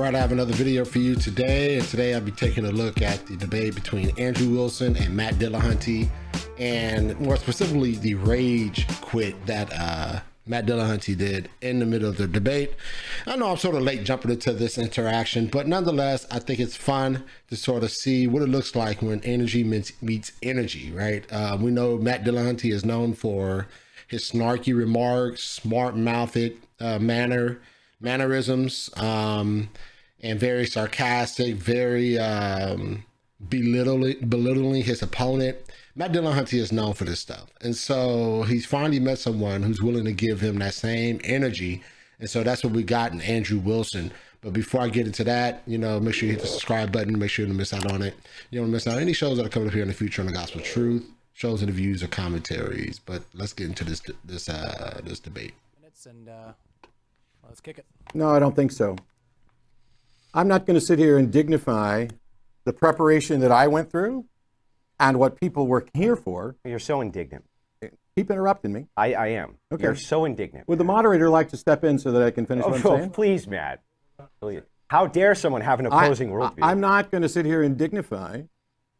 right, I have another video for you today, and today I'll be taking a look at the debate between Andrew Wilson and Matt Dillahunty, and more specifically the rage quit that Matt Dillahunty did in the middle of the debate. I know I'm sort of late jumping into this interaction, but nonetheless, I think it's fun to sort of see what it looks like when energy meets energy, right? We know Matt Dillahunty is known for his snarky remarks, smart-mouthed mannerisms, and very sarcastic, very belittling his opponent. Matt Dillahunty is known for this stuff. And so he's finally met someone who's willing to give him that same energy. And so that's what we got in Andrew Wilson. But before I get into that, you know, make sure you hit the subscribe button, make sure you don't miss out on it. You don't miss out on any shows that are coming up here in the future on the Gospel Truth, shows, interviews, or commentaries. But let's get into this debate. And let's kick it. No, I don't think so. I'm not going to sit here and dignify the preparation that I went through and what people were here for. You're so indignant. Keep interrupting me. I am. Okay. You're so indignant. Would the moderator like to step in so that I can finish what I'm saying? Please, Matt. Please. How dare someone have an opposing worldview? I'm not going to sit here and dignify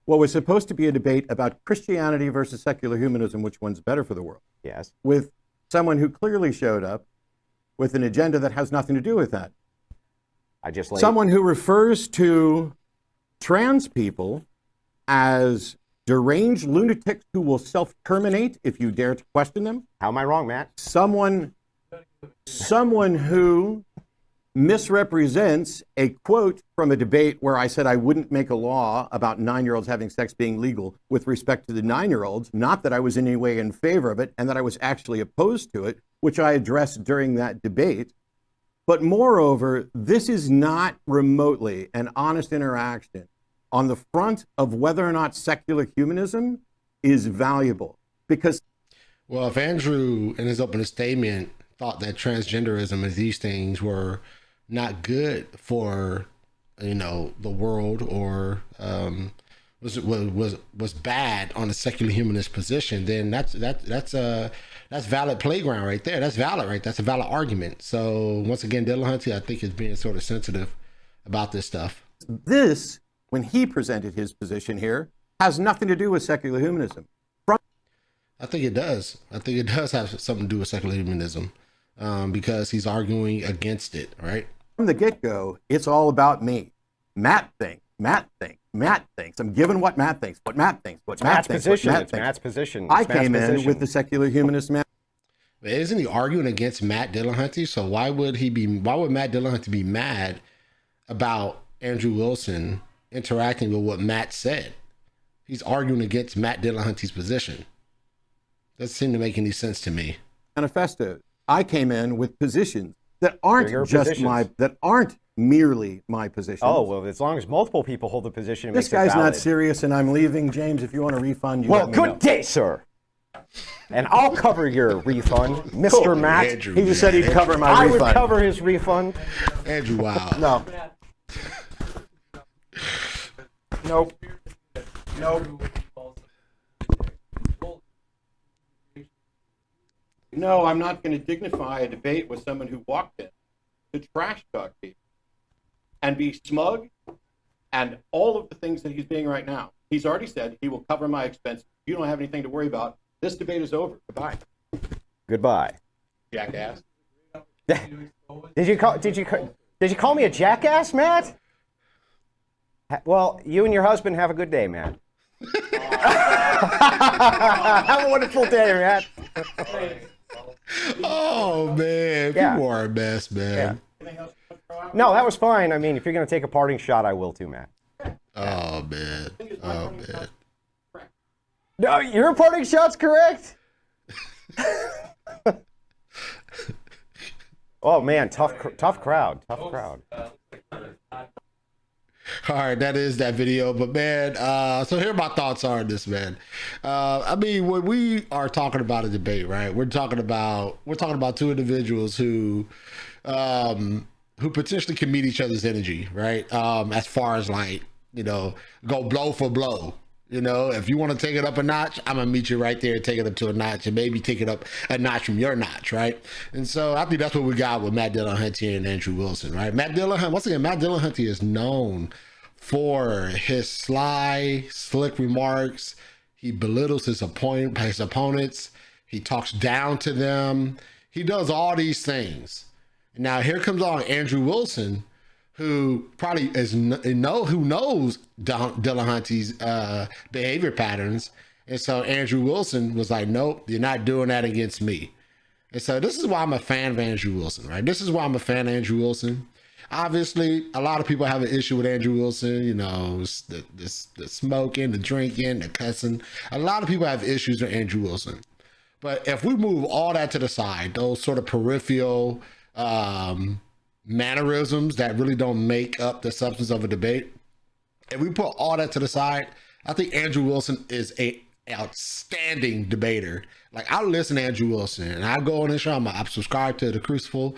what was supposed to be a debate about Christianity versus secular humanism, which one's better for the world. Yes. With someone who clearly showed up with an agenda that has nothing to do with that. Someone who refers to trans people as deranged lunatics who will self-terminate if you dare to question them. How am I wrong, Matt? Someone who misrepresents a quote from a debate where I said I wouldn't make a law about 9-year-olds having sex being legal with respect to the 9-year-olds, not that I was in any way in favor of it and that I was actually opposed to it, which I addressed during that debate. But moreover, this is not remotely an honest interaction on the front of whether or not secular humanism is valuable. Because, well, if Andrew in his opening statement thought that transgenderism and these things were not good for, you know, the world, or was bad on the secular humanist position, then that's valid playground right there. That's valid, right? That's a valid argument. So once again, Dillahunty, I think, is being sort of sensitive about this stuff. This, when he presented his position here, has nothing to do with secular humanism. I think it does. I think it does have something to do with secular humanism, because he's arguing against it, right? From the get-go, it's all about me. Matt thinks. Matt thinks. I'm giving what Matt thinks. What Matt thinks. What Matt thinks. Position. What Matt it's thinks. Matt's position. I came in with the secular humanist man. Isn't he arguing against Matt Dillahunty? So why would Matt Dillahunty be mad about Andrew Wilson interacting with what Matt said? He's arguing against Matt Dillahunty's position. Doesn't seem to make any sense to me. Manifesto. I came in with positions that aren't that aren't merely my positions. Oh, well, as long as multiple people hold the position, this guy's not serious, and I'm leaving. James, if you want a refund, you well, let me know. good day, sir. And I'll cover your refund, Mr. Matt. Andrew, he just said he'd cover my refund. I would cover his refund. Andrew, wow. No. Nope. No, I'm not going to dignify a debate with someone who walked in to trash talk people and be smug and all of the things that he's being right now. He's already said he will cover my expenses. You don't have anything to worry about. This debate is over. Goodbye. Goodbye. Jackass. Did you call me a jackass, Matt? Well, you and your husband have a good day, Matt. Have a wonderful day, Matt. Oh, man. Yeah. You are a mess, man. Yeah. No, that was fine. I mean, if you're going to take a parting shot, I will too, Matt. Oh, man. Oh, man. No, your parting shot's correct? Oh, man, tough crowd. All right, that is that video. But man, so here my thoughts are on this, man. I mean, when we are talking about a debate, right? We're talking about two individuals who potentially can meet each other's energy, right? As far as, like, you know, go blow for blow, You know, if you want to take it up a notch, I'm gonna meet you right there, take it up to a notch, and maybe take it up a notch from your notch, right? And so I think that's what we got with Matt Dillahunty and Andrew Wilson, right? Matt Dillahunty is known for his sly, slick remarks. He belittles his opponents. He talks down to them. He does all these things. Now here comes on Andrew Wilson, who probably who knows Dillahunty's behavior patterns. And so Andrew Wilson was like, nope, you're not doing that against me. And so this is why I'm a fan of Andrew Wilson, right? This is why I'm a fan of Andrew Wilson. Obviously, a lot of people have an issue with Andrew Wilson, you know, the smoking, the drinking, the cussing. A lot of people have issues with Andrew Wilson. But if we move all that to the side, those sort of peripheral mannerisms that really don't make up the substance of a debate, if we put all that to the side, I think Andrew Wilson is a outstanding debater. Like, I listen to Andrew Wilson and I go on his show, I'm subscribed to the Crucible,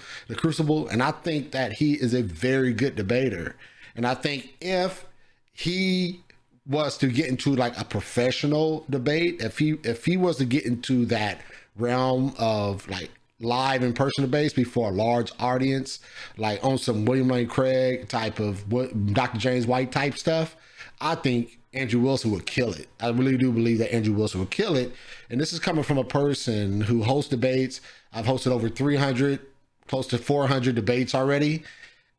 and I think that he is a very good debater. And I think if he was to get into like a professional debate, if he was to get into that realm of like live in-person debates before a large audience, like on some William Lane Craig type of Dr. James White type stuff, I think Andrew Wilson would kill it. I really do believe that Andrew Wilson would kill it. And this is coming from a person who hosts debates. I've hosted over 300, close to 400 debates already.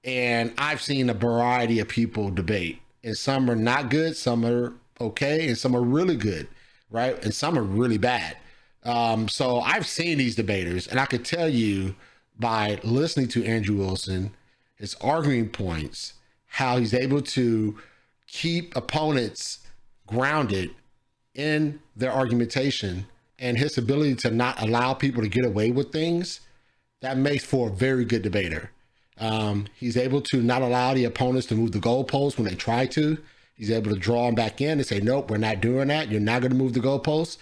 And I've seen a variety of people debate. And some are not good, some are okay, and some are really good, right? And some are really bad. So I've seen these debaters, and I could tell you by listening to Andrew Wilson, his arguing points, how he's able to keep opponents grounded in their argumentation, and his ability to not allow people to get away with things, that makes for a very good debater. He's able to not allow the opponents to move the goalposts when they try to. He's able to draw them back in and say, nope, we're not doing that. You're not going to move the goalposts.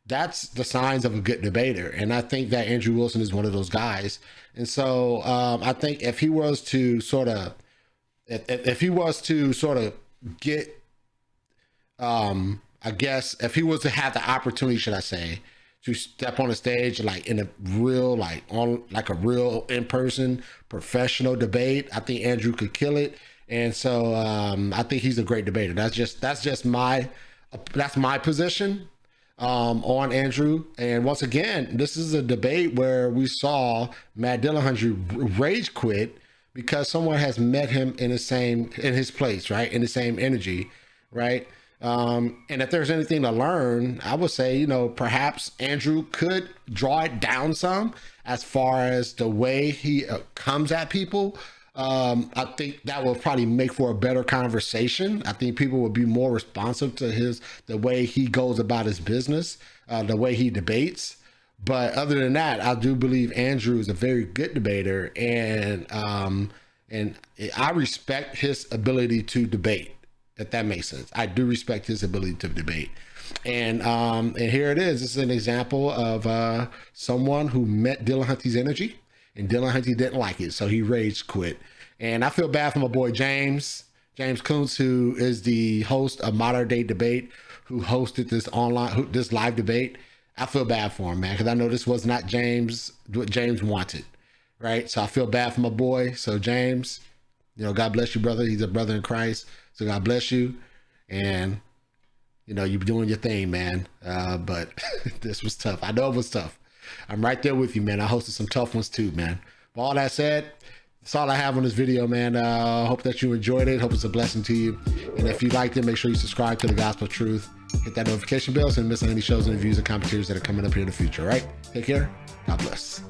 That's the signs of a good debater. And I think that Andrew Wilson is one of those guys. And so I think if he was to sort of get, I guess, if he was to have the opportunity, should I say, to step on a stage like in a real, like on like a real in-person professional debate, I think Andrew could kill it. And so I think he's a great debater. That's my position on Andrew. And once again, this is a debate where we saw Matt Dillahunty rage quit because someone has met him in his place, right? In the same energy, right? And if there's anything to learn, I would say, you know, perhaps Andrew could draw it down some as far as the way he comes at people. I think that will probably make for a better conversation. I think people will be more responsive to the way he goes about his business, the way he debates. But other than that, I do believe Andrew is a very good debater, and I respect his ability to debate. If that makes sense, I do respect his ability to debate. And here it is. This is an example of someone who met Dillahunty's energy, and Dillahunty didn't like it, so he rage quit. And I feel bad for my boy James Kuntz, who is the host of Modern Day Debate, who hosted this live debate. I feel bad for him, man, because I know this was not what James wanted, right? So I feel bad for my boy. So James, you know, God bless you, brother. He's a brother in Christ. So God bless you. And, you know, you're doing your thing, man. But this was tough. I know it was tough. I'm right there with you, man. I hosted some tough ones too, man. But all that said, that's all I have on this video, man. Hope that you enjoyed it. Hope it's a blessing to you. And if you liked it, make sure you subscribe to The Gospel Truth. Hit that notification bell so you don't miss any shows and reviews and commentaries that are coming up here in the future, all right? Take care. God bless.